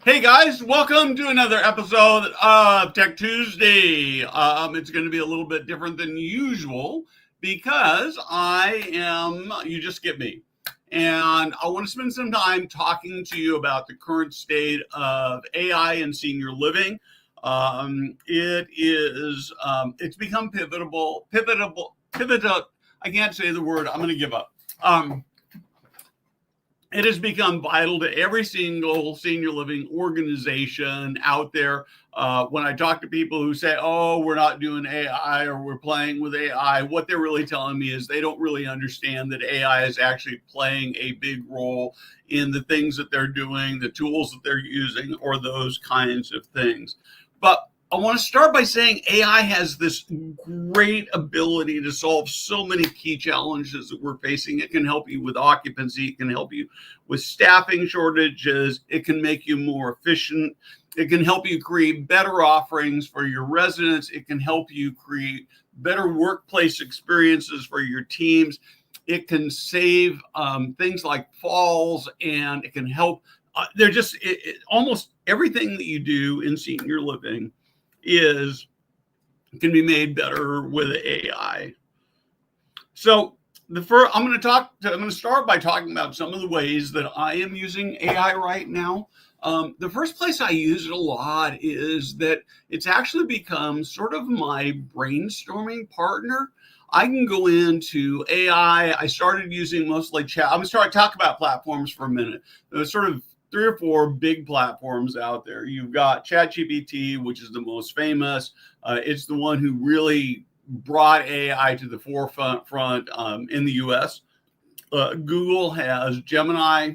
Hey guys, welcome to another episode of Tech Tuesday. It's going to be a little bit different than usual because you just get me. And I want to spend some time talking to you about the current state of AI in senior living. It's become pivotal. I can't say the word, I'm going to give up. It has become vital to every single senior living organization out there. When I talk to people who say, oh, we're not doing AI or we're playing with AI, what they're really telling me is they don't really understand that AI is actually playing a big role in the things that they're doing, the tools that they're using, or those kinds of things. But I want to start by saying AI has this great ability to solve so many key challenges that we're facing. It can help you with occupancy. It can help you with staffing shortages. It can make you more efficient. It can help you create better offerings for your residents. It can help you create better workplace experiences for your teams. It can save things like falls, and it can help. Almost everything that you do in senior living can be made better with AI. So I'm going to start by talking about some of the ways that I am using AI right now. The first place I use it a lot is that it's actually become sort of my brainstorming partner. I can go into AI. I started using mostly chat. I'm going to start talk about platforms for a minute. There's sort of three or four big platforms out there. You've got ChatGPT, which is the most famous. It's the one who really brought AI to the forefront in the US. Google has Gemini.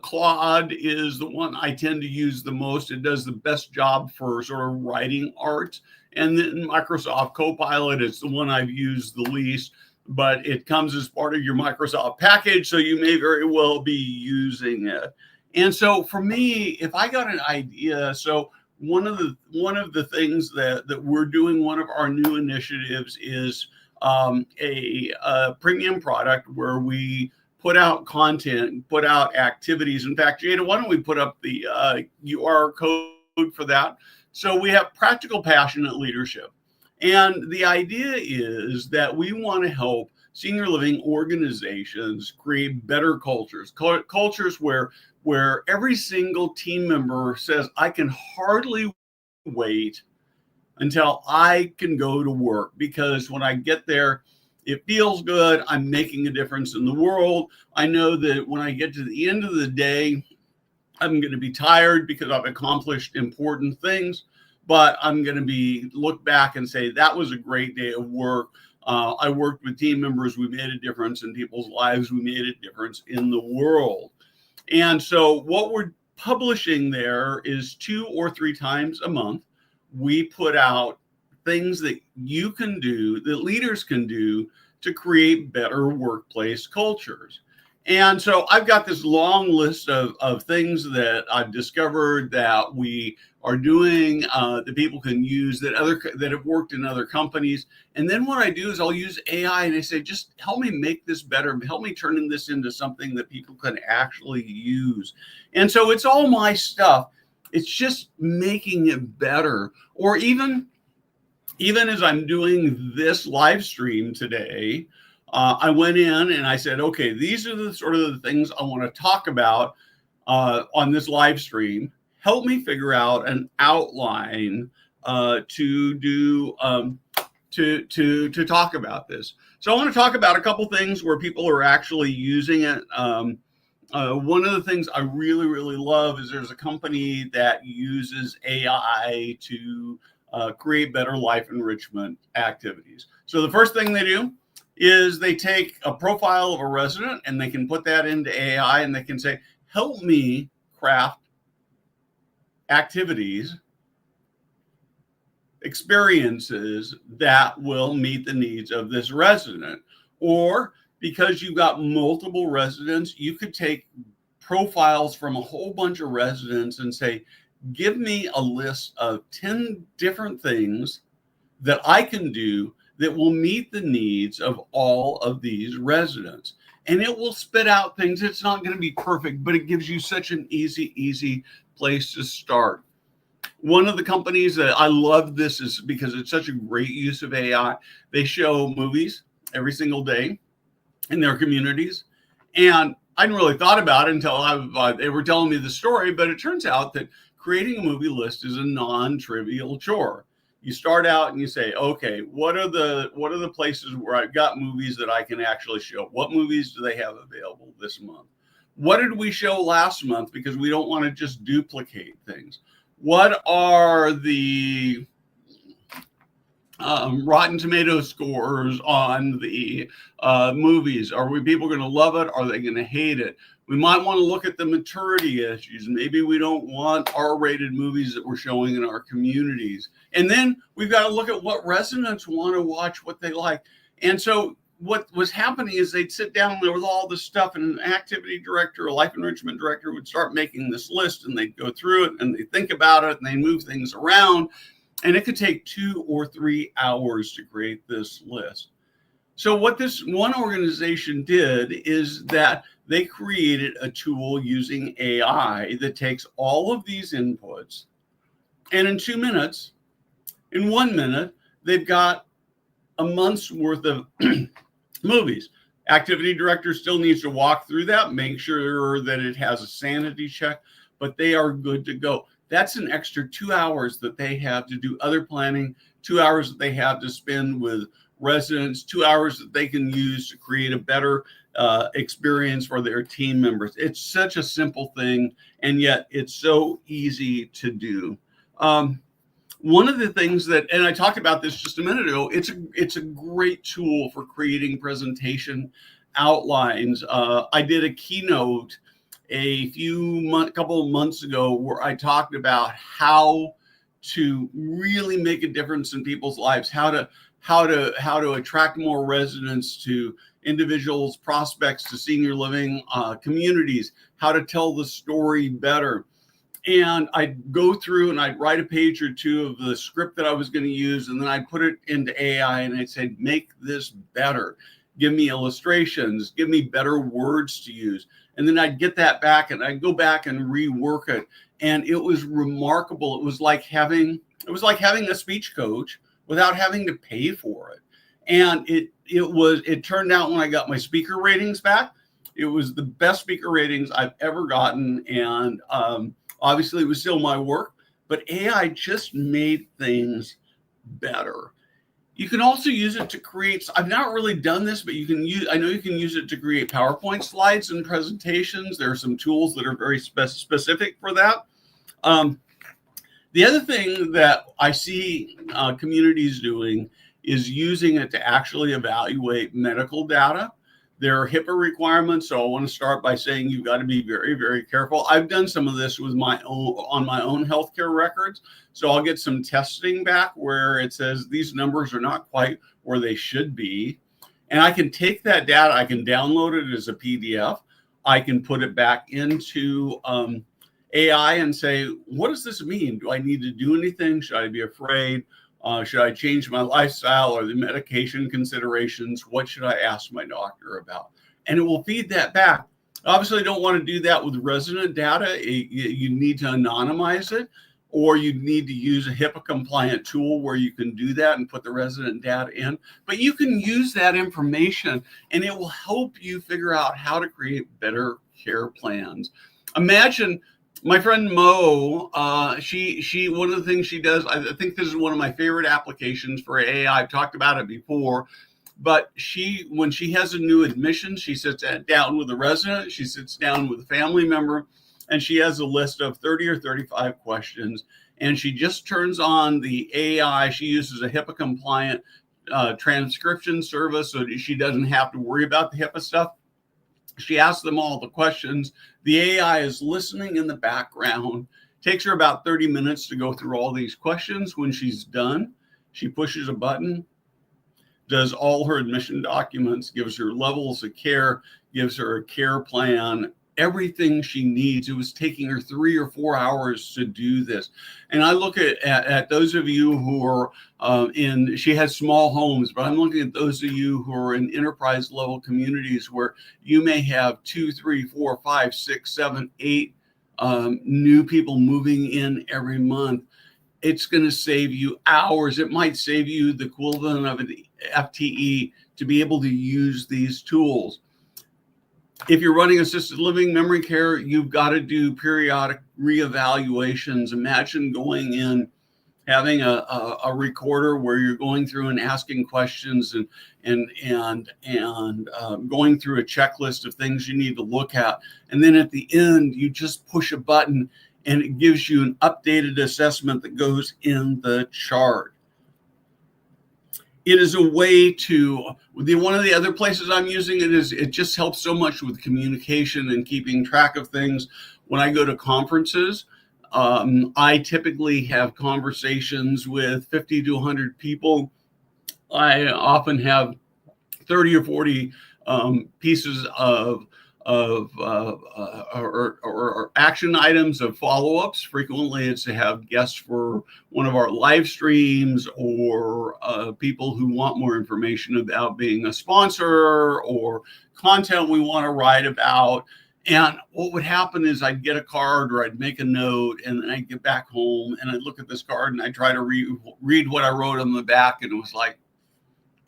Claude is the one I tend to use the most. It does the best job for sort of writing art. And then Microsoft Copilot is the one I've used the least, but it comes as part of your Microsoft package, so you may very well be using it. And so for me, if I got an idea, so one of the things that we're doing, one of our new initiatives is a premium product where we put out content, put out activities. In fact, Jada, why don't we put up the UR code for that? So we have practical, passionate leadership. And the idea is that we want to help senior living organizations create better cultures where every single team member says, I can hardly wait until I can go to work, because when I get there, it feels good. I'm making a difference in the world. I know that when I get to the end of the day, I'm going to be tired because I've accomplished important things, but I'm going to look back and say, that was a great day of work. I worked with team members. We made a difference in people's lives. We made a difference in the world. And so what we're publishing there is 2 or 3 times a month. We put out things that you can do, that leaders can do to create better workplace cultures. And so I've got this long list of things that I've discovered that we are doing, that people can use, that have worked in other companies. And then what I do is I'll use AI and I say, just help me make this better. Help me turn this into something that people can actually use. And so it's all my stuff. It's just making it better. Or even as I'm doing this live stream today, I went in and I said, okay, these are the sort of the things I want to talk about on this live stream. Help me figure out an outline to talk about this. So I want to talk about a couple things where people are actually using it. One of the things I really, really love is there's a company that uses AI to create better life enrichment activities. So the first thing they do is they take a profile of a resident and they can put that into AI and they can say, help me craft activities, experiences that will meet the needs of this resident. Or because you've got multiple residents, you could take profiles from a whole bunch of residents and say, give me a list of 10 different things that I can do that will meet the needs of all of these residents. and it will spit out things. It's not going to be perfect, but it gives you such an easy place to start. One of the companies that I love this is because it's such a great use of AI. They show movies every single day in their communities. And I hadn't really thought about it until they were telling me the story, but it turns out that creating a movie list is a non-trivial chore. You start out and you say, okay, what are the places where I've got movies that I can actually show? What movies do they have available this month? What did we show last month? Because we don't want to just duplicate things. What are the Rotten Tomato scores on the movies? Are people going to love it? Are they going to hate it? We might want to look at the maturity issues. Maybe we don't want R-rated movies that we're showing in our communities. And then we've got to look at what residents want to watch, what they like. And so what was happening is they'd sit down there with all this stuff, and an activity director, a life enrichment director would start making this list, and they'd go through it and they think about it and they move things around. And it could take 2 or 3 hours to create this list. So what this one organization did is that they created a tool using AI that takes all of these inputs, and in 2 minutes, in 1 minute, they've got a month's worth of movies. Activity director still needs to walk through that, make sure that it has a sanity check, but they are good to go. That's an extra 2 hours that they have to do other planning, 2 hours that they have to spend with residents, 2 hours that they can use to create a better experience for their team members. It's such a simple thing, and yet it's so easy to do. One of the things that, and I talked about this just a minute ago, it's a great tool for creating presentation outlines. I did a keynote couple of months ago where I talked about how to really make a difference in people's lives, how to attract more residents to individuals, prospects, to senior living communities, how to tell the story better. And I'd go through and I'd write a page or two of the script that I was going to use, and then I'd put it into AI and I'd say, make this better. Give me illustrations, give me better words to use. And then I'd get that back and I'd go back and rework it. And it was remarkable. It was like having a speech coach without having to pay for it. And it turned out, when I got my speaker ratings back, it was the best speaker ratings I've ever gotten. And obviously it was still my work, but AI just made things better. You can also use it to create, I've not really done this, but I know you can use it to create PowerPoint slides and presentations. There are some tools that are very specific for that. The other thing that I see communities doing is using it to actually evaluate medical data. There are HIPAA requirements, so I want to start by saying you've got to be very, very careful. I've done some of this with my own healthcare records, so I'll get some testing back where it says these numbers are not quite where they should be, and I can take that data, I can download it as a PDF, I can put it back into AI and say, what does this mean? Do I need to do anything? Should I be afraid? Should I change my lifestyle or the medication considerations? What should I ask my doctor about? And it will feed that back. Obviously, I don't want to do that with resident data. You need to anonymize it, or you need to use a HIPAA compliant tool where you can do that and put the resident data in. But you can use that information and it will help you figure out how to create better care plans. Imagine my friend Mo, she one of the things she does, I think this is one of my favorite applications for AI. I've talked about it before, but when she has a new admission, she sits down with a resident, she sits down with a family member, and she has a list of 30 or 35 questions, and she just turns on the AI. She uses a HIPAA compliant transcription service so that she doesn't have to worry about the HIPAA stuff. She asks them all the questions. The AI is listening in the background. Takes her about 30 minutes to go through all these questions. When she's done, she pushes a button, does all her admission documents, gives her levels of care, gives her a care plan. everything she needs. It was taking her 3 or 4 hours to do this. And I look at those of you who are she has small homes, but I'm looking at those of you who are in enterprise level communities where you may have 2, 3, 4, 5, 6, 7, 8 new people moving in every month. It's going to save you hours. It might save you the equivalent of an FTE to be able to use these tools. If you're running assisted living, memory care, you've got to do periodic reevaluations. Imagine going in, having a recorder where you're going through and asking questions and going through a checklist of things you need to look at. And then at the end, you just push a button and it gives you an updated assessment that goes in the chart. It is a way to, one of the other places I'm using it is, it just helps so much with communication and keeping track of things. When I go to conferences, I typically have conversations with 50 to 100 people. I often have 30 or 40 pieces of or action items of follow-ups. Frequently it's to have guests for one of our live streams, or people who want more information about being a sponsor or content we want to write about. And what would happen is I'd get a card or I'd make a note, and then I'd get back home and I'd look at this card and I'd try to read what I wrote on the back, and it was like,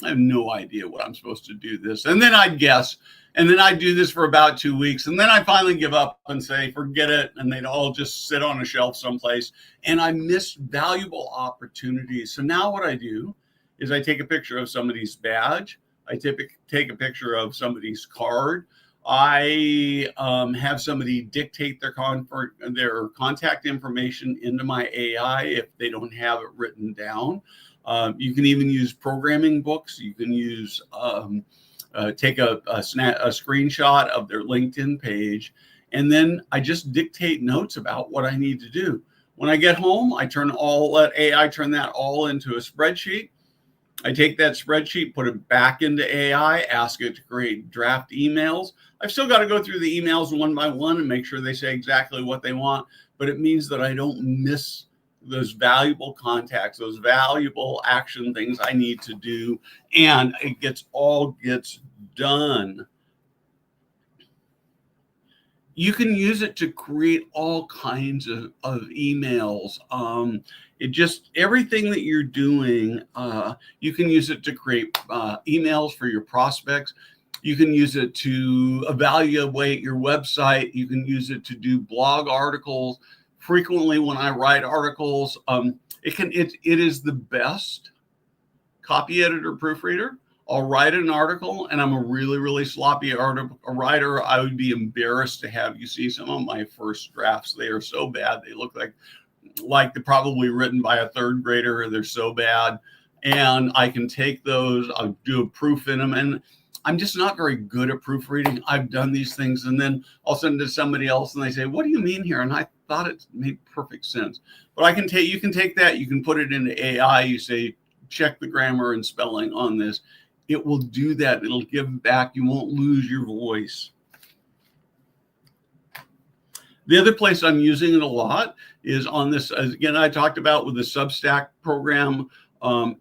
I have no idea what I'm supposed to do this. And then I'd guess, and then I'd do this for about 2 weeks. And then I finally give up and say, forget it. And they'd all just sit on a shelf someplace. And I missed valuable opportunities. So now what I do is I take a picture of somebody's badge. I take a picture of somebody's card. I have somebody dictate their contact information into my AI if they don't have it written down. You can even use programming books. You can use take a screenshot of their LinkedIn page, and then I just dictate notes about what I need to do. When I get home, I let AI turn that all into a spreadsheet. I take that spreadsheet, put it back into AI, ask it to create draft emails. I've still got to go through the emails one by one and make sure they say exactly what they want, but it means that I don't miss those valuable contacts, those valuable action things I need to do, and it gets done. You can use it to create all kinds of emails. Everything that you're doing, you can use it to create emails for your prospects. You can use it to evaluate your website. You can use it to do blog articles. Frequently when I write articles, it is the best copy editor proofreader. I'll write an article and I'm a really, really sloppy writer. I would be embarrassed to have you see some of my first drafts. They are so bad. They look like they're probably written by a third grader. They're so bad. And I can take those, I'll do a proof in them. And I'm just not very good at proofreading. I've done these things and then I'll send it to somebody else and they say, what do you mean here? And I thought it made perfect sense. But you can take that, you can put it into AI. You say, check the grammar and spelling on this. It will do that. It'll give back. You won't lose your voice. The other place I'm using it a lot is on this, again, I talked about with the Substack program.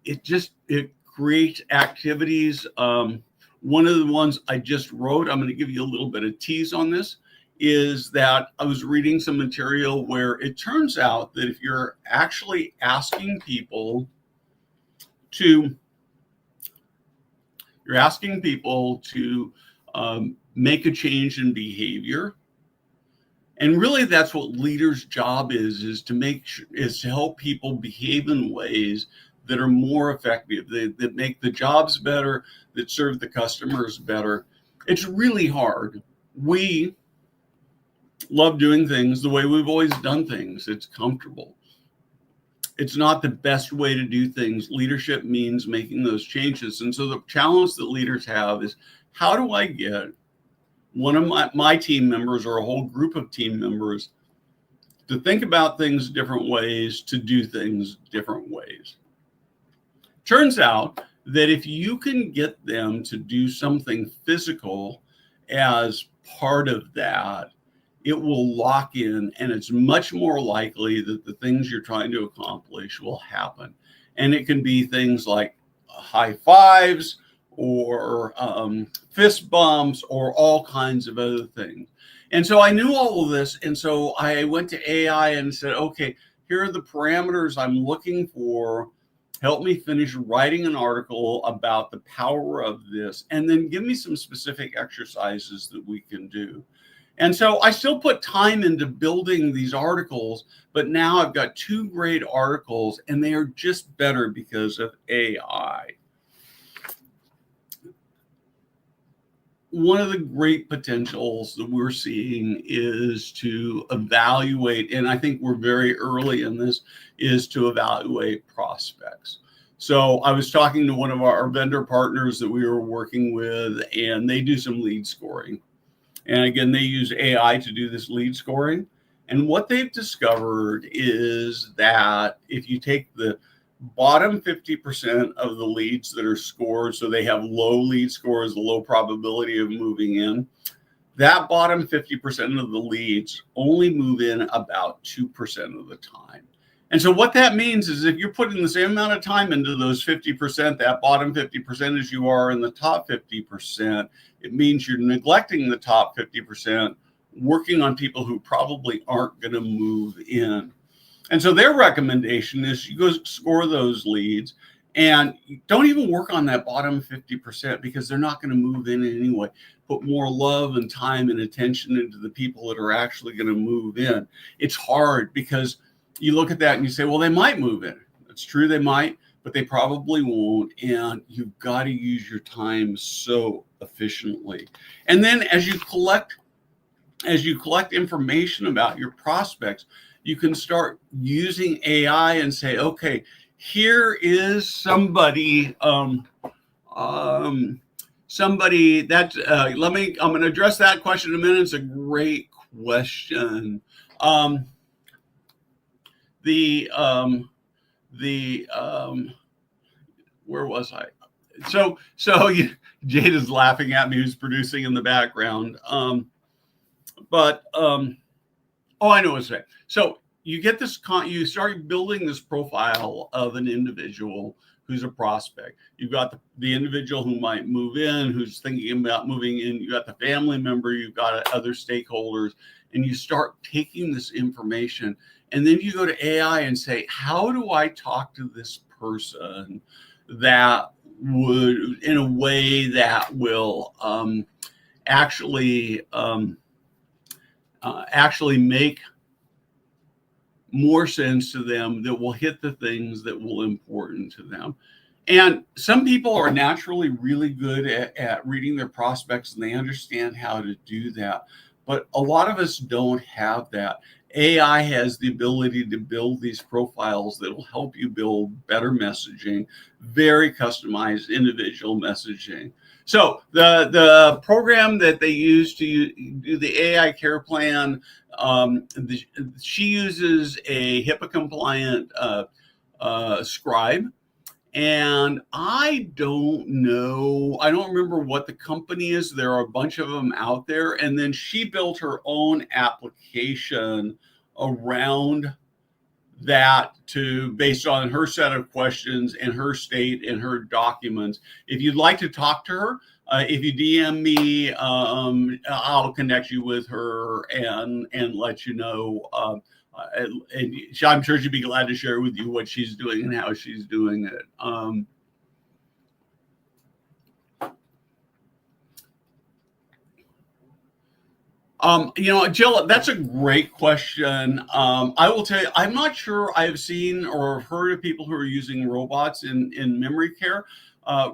It creates activities. One of the ones I just wrote, I'm going to give you a little bit of tease on this, is that I was reading some material where it turns out that if you're actually asking people to make a change in behavior, and really that's what leaders' job is to help people behave in ways that are more effective, that make the jobs better, that serve the customers better. It's really hard. We love doing things the way we've always done things. It's comfortable. It's not the best way to do things. Leadership means making those changes. And so the challenge that leaders have is, how do I get one of my team members or a whole group of team members to think about things different ways, to do things different ways? Turns out that if you can get them to do something physical as part of that, it will lock in, and it's much more likely that the things you're trying to accomplish will happen. And it can be things like high fives or fist bumps or all kinds of other things. And so I knew all of this. And so I went to AI and said, okay, here are the parameters I'm looking for. Help me finish writing an article about the power of this, and then give me some specific exercises that we can do. And so I still put time into building these articles, but now I've got 2 great articles, and they are just better because of AI. One of the great potentials that we're seeing is to evaluate, and I think we're very early in this, is to evaluate prospects. So I was talking to one of our vendor partners that we were working with, and they do some lead scoring. And again, they use AI to do this lead scoring. And what they've discovered is that if you take the bottom 50% of the leads that are scored, so they have low lead scores, low probability of moving in, that bottom 50% of the leads only move in about 2% of the time. And so what that means is if you're putting the same amount of time into those 50%, that bottom 50%, as you are in the top 50%, it means you're neglecting the top 50%, working on people who probably aren't going to move in. And so their recommendation is you go score those leads and don't even work on that bottom 50% because they're not going to move in anyway. Put more love and time and attention into the people that are actually going to move in. It's hard because you look at that and you say, well, they might move in. It's true, they might, but they probably won't. And you've got to use your time so efficiently. And then as you collect information about your prospects, you can start using AI and say, okay, here is somebody that I'm going to address that question in a minute. It's a great question. Where was I? So Jade is laughing at me, who's producing in the background. Oh, I know what to say. So you get this, you start building this profile of an individual who's a prospect. You've got the individual who might move in, who's thinking about moving in. You got the family member, you've got other stakeholders, and you start taking this information. And then you go to AI and say, how do I talk to this person that would, in a way that will actually make more sense to them, that will hit the things that will important to them. And some people are naturally really good at reading their prospects, and they understand how to do that. But a lot of us don't have that. AI has the ability to build these profiles that will help you build better messaging, very customized individual messaging. So the program that they use to do the AI care plan, she uses a HIPAA compliant scribe. And I don't remember what the company is. There are a bunch of them out there. And then she built her own application around that based on her set of questions and her state and her documents. If you'd like to talk to her, if you DM me, I'll connect you with her and let you know. And I'm sure she'd be glad to share with you what she's doing and how she's doing it. Jill, that's a great question. I will tell you, I'm not sure I've seen or heard of people who are using robots in memory care.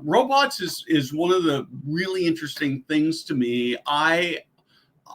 Robots is one of the really interesting things to me.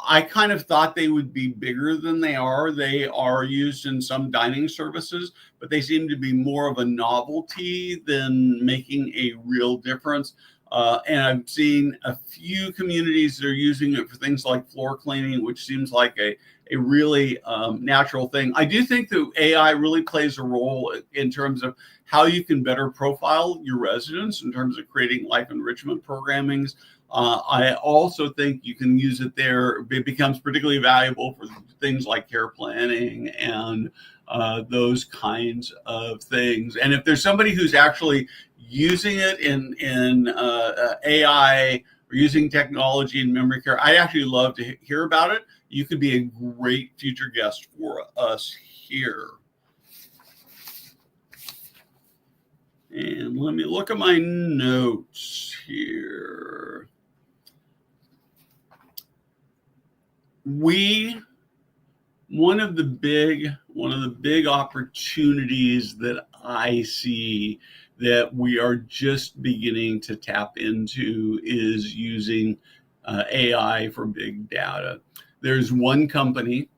I kind of thought they would be bigger than they are. They are used in some dining services, but they seem to be more of a novelty than making a real difference. And I've seen a few communities that are using it for things like floor cleaning, which seems like a really natural thing. I do think that AI really plays a role in terms of how you can better profile your residents in terms of creating life enrichment programmings. I also think you can use it there. It becomes particularly valuable for things like care planning and those kinds of things. And if there's somebody who's actually using it in AI or using technology in memory care, I'd actually love to hear about it. You could be a great future guest for us here. And let me look at my notes here. One of the big opportunities that I see that we are just beginning to tap into is using AI for big data. There's one company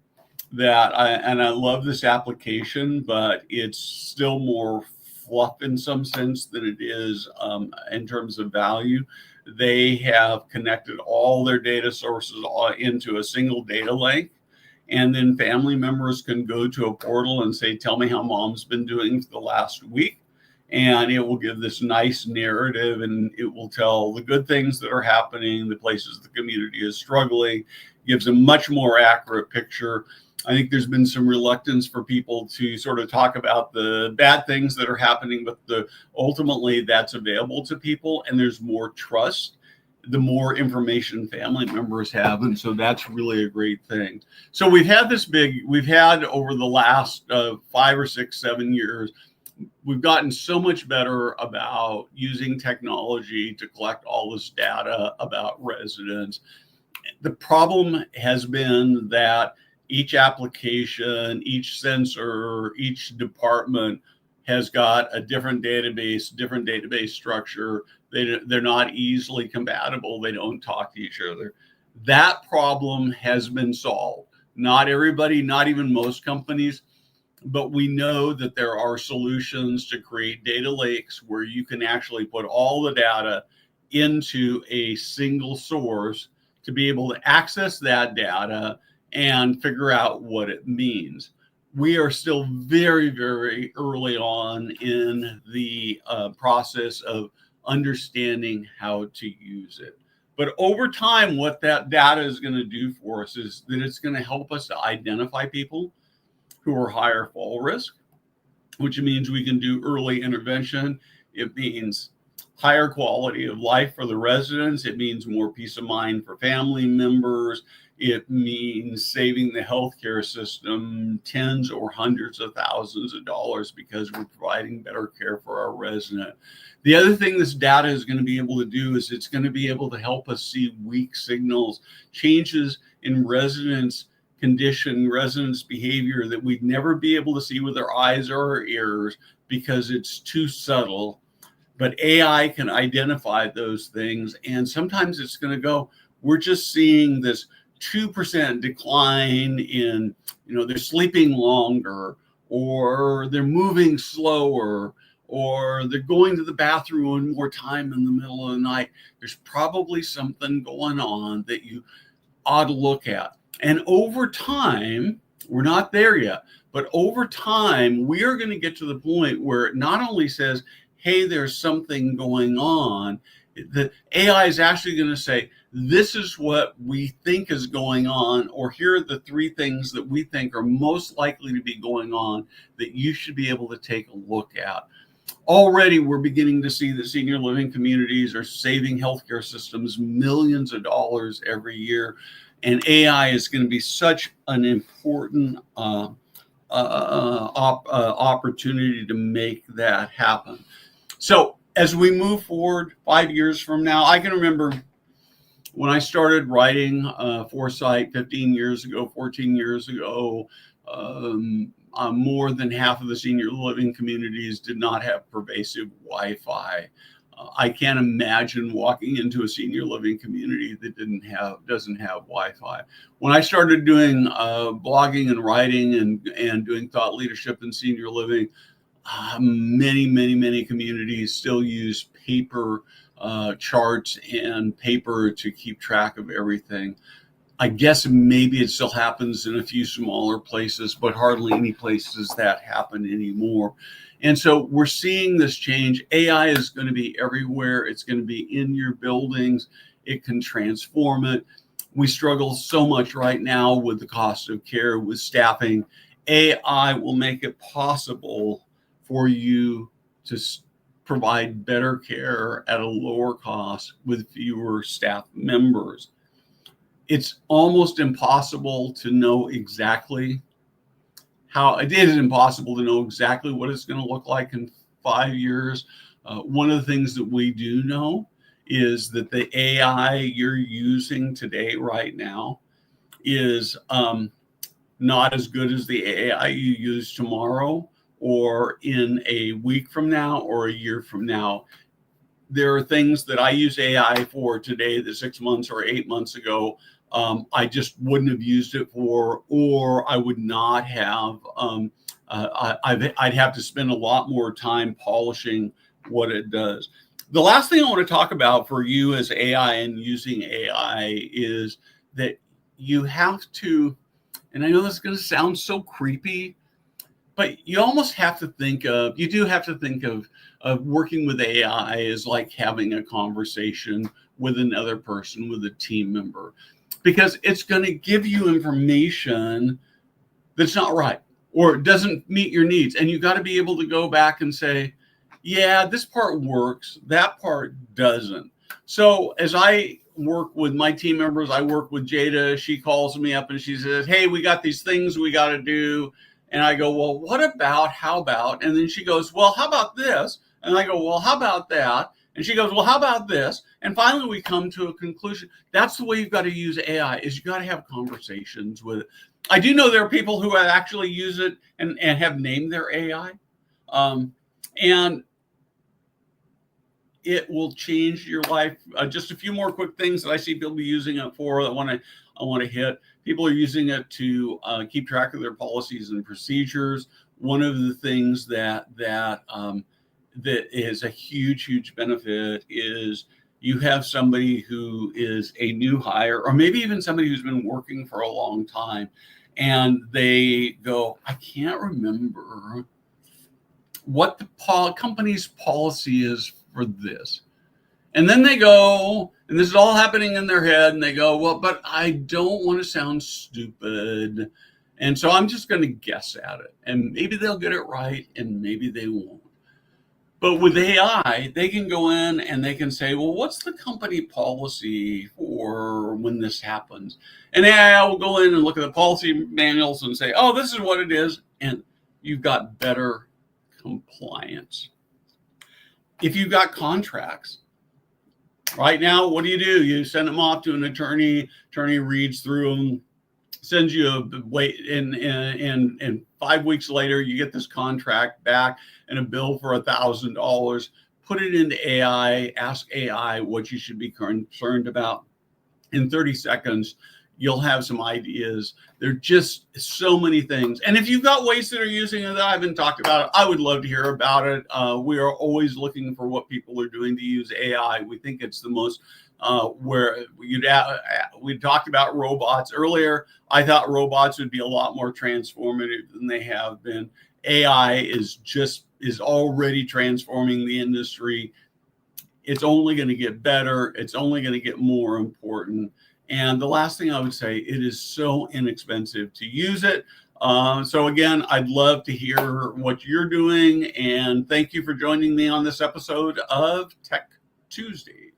that I love this application, but it's still more fluff in some sense than it is in terms of value. They have connected all their data sources into a single data lake. And then family members can go to a portal and say, tell me how mom's been doing for the last week. And it will give this nice narrative, and it will tell the good things that are happening, the places the community is struggling, gives a much more accurate picture. I think there's been some reluctance for people to sort of talk about the bad things that are happening, but ultimately that's available to people, and there's more trust the more information family members have. And so that's really a great thing. So we've had over the last 5 or 6, 7 years, we've gotten so much better about using technology to collect all this data about residents. The problem has been that each application, each sensor, each department has got a different database structure. They're not easily compatible. They don't talk to each other. That problem has been solved. Not everybody, not even most companies, but we know that there are solutions to create data lakes where you can actually put all the data into a single source to be able to access that data and figure out what it means. We are still very, very early on in the process of understanding how to use it. But over time, what that data is going to do for us is that it's going to help us to identify people who are higher fall risk, which means we can do early intervention. It means higher quality of life for the residents. It means more peace of mind for family members. It means saving the healthcare system tens or hundreds of thousands of dollars because we're providing better care for our resident. The other thing this data is going to be able to do is it's going to be able to help us see weak signals, changes in residents' condition, residents' behavior that we'd never be able to see with our eyes or our ears because it's too subtle. But AI can identify those things. And sometimes it's going to go, we're just seeing this 2% decline in, they're sleeping longer, or they're moving slower, or they're going to the bathroom one more time in the middle of the night. There's probably something going on that you ought to look at. And over time, we're not there yet, but over time, we are going to get to the point where it not only says, hey, there's something going on, the AI is actually going to say, this is what we think is going on, or here are the 3 things that we think are most likely to be going on that you should be able to take a look at. Already, we're beginning to see that senior living communities are saving healthcare systems millions of dollars every year. And AI is going to be such an important opportunity to make that happen. So as we move forward 5 years from now, I can remember when I started writing Foresight 15 years ago, 14 years ago, more than half of the senior living communities did not have pervasive Wi-Fi. I can't imagine walking into a senior living community that doesn't have Wi-Fi. When I started doing blogging and writing and doing thought leadership in senior living, many communities still use paper charts and paper to keep track of everything. I guess maybe it still happens in a few smaller places, but hardly any places that happen anymore. And so we're seeing this change. AI is going to be everywhere. It's going to be in your buildings. It can transform it. We struggle so much right now with the cost of care, with staffing. AI will make it possible for you to provide better care at a lower cost with fewer staff members. It's almost impossible to know exactly it is impossible to know exactly what it's going to look like in 5 years. One of the things that we do know is that the AI you're using today, right now, is not as good as the AI you use tomorrow or in a week from now or a year from now. There are things that I use AI for today that 6 months or 8 months ago I just wouldn't have used it for, or I would not have. I'd have to spend a lot more time polishing what it does. The last thing I want to talk about for you as AI and using AI is that you have to, and I know this is going to sound so creepy, but you almost have to think of, working with AI as like having a conversation with another person, with a team member, because it's going to give you information that's not right or doesn't meet your needs. And you got to be able to go back and say, yeah, this part works, that part doesn't. So as I work with my team members, I work with Jada. She calls me up and she says, hey, we got these things we got to do. And I go, well, how about? And then she goes, well, how about this? And I go, well, how about that? And she goes, well, how about this? And finally, we come to a conclusion. That's the way you've got to use AI, is you got to have conversations with it. I do know there are people who actually use it and have named their AI. And it will change your life. Just a few more quick things that I see people using it for that I want to hit. People are using it to keep track of their policies and procedures. One of the things that is a huge benefit is you have somebody who is a new hire, or maybe even somebody who's been working for a long time, and they go, I can't remember what the company's policy is for this. And then they go, and this is all happening in their head, and they go, well, but I don't want to sound stupid. And so I'm just going to guess at it. And maybe they'll get it right, and maybe they won't. But with AI, they can go in and they can say, well, what's the company policy for when this happens? And AI will go in and look at the policy manuals and say, oh, this is what it is. And you've got better compliance. If you've got contracts, right now, what do? You send them off to an attorney. Attorney reads through them, sends you a wait, and 5 weeks later, you get this contract back and a bill for $1,000. Put it into AI. Ask AI what you should be concerned about. In 30 seconds, you'll have some ideas. There are just so many things. And if you've got ways that are using it that I haven't talked about, I would love to hear about it. We are always looking for what people are doing to use AI. We think it's the most we talked about robots earlier. I thought robots would be a lot more transformative than they have been. AI is already transforming the industry. It's only going to get better. It's only going to get more important. And the last thing I would say, it is so inexpensive to use it. So again, I'd love to hear what you're doing. And thank you for joining me on this episode of Tech Tuesday.